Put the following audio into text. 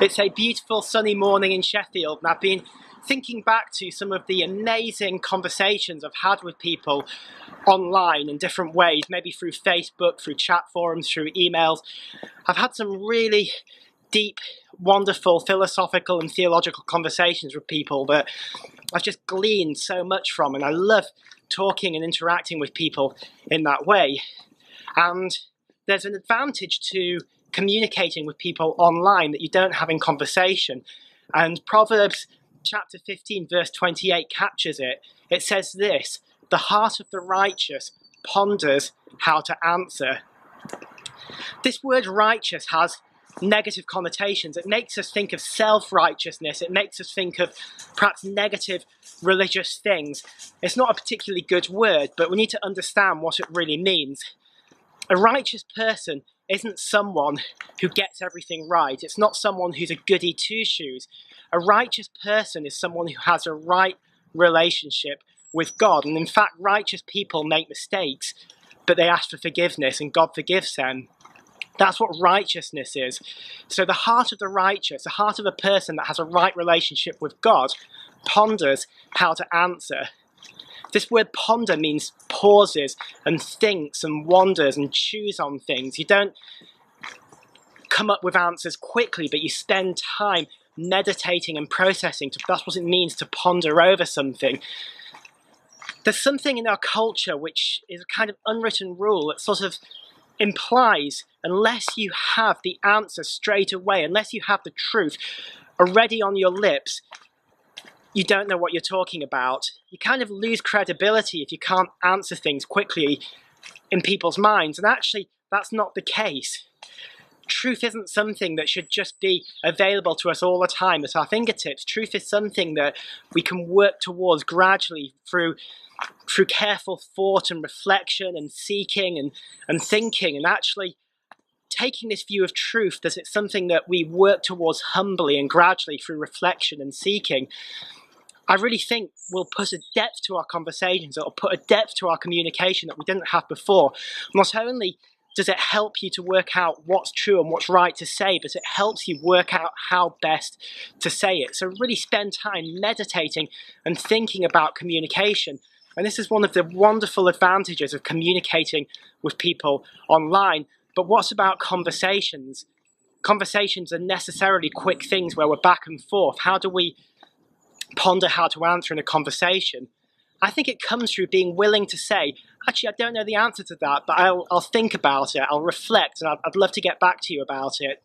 It's a beautiful sunny morning in Sheffield, and I've been thinking back to some of the amazing conversations I've had with people online in different ways, maybe through Facebook, through chat forums, through emails. I've had some really deep, wonderful philosophical and theological conversations with people that I've just gleaned so much from, and I love talking and interacting with people in that way. And there's an advantage to communicating with people online that you don't have in conversation. And Proverbs chapter 15 verse 28 captures it. It says this: "The heart of the righteous ponders how to answer." This word righteous has negative connotations. It makes us think of self-righteousness. It makes us think of perhaps negative religious things. It's not a particularly good word, but we need to understand what it really means. A righteous person isn't someone who gets everything right. It's not someone who's a goody two-shoes. A righteous person is someone who has a right relationship with God. And in fact, righteous people make mistakes, but they ask for forgiveness and God forgives them. That's what righteousness is. So the heart of the righteous, the heart of a person that has a right relationship with God, ponders how to answer. This word ponder means pauses and thinks and wonders and chews on things. You don't come up with answers quickly, but you spend time meditating and processing. That's what it means to ponder over something. There's something in our culture which is a kind of unwritten rule that sort of implies unless you have the answer straight away, unless you have the truth already on your lips, you don't know what you're talking about. You kind of lose credibility if you can't answer things quickly in people's minds. And actually, that's not the case. Truth isn't something that should just be available to us all the time at our fingertips. Truth is something that we can work towards gradually through careful thought and reflection and seeking and thinking, and actually taking this view of truth that it's something that we work towards humbly and gradually through reflection and seeking. I really think will put a depth to our conversations. It'll put a depth to our communication that we didn't have before. Not only does it help you to work out what's true and what's right to say, but it helps you work out how best to say it. So really spend time meditating and thinking about communication. And this is one of the wonderful advantages of communicating with people online. But what's about conversations? Conversations are necessarily quick things where we're back and forth. How do we ponder how to answer in a conversation? I think it comes through being willing to say, actually, I don't know the answer to that, but I'll think about it, I'll reflect, and I'd love to get back to you about it.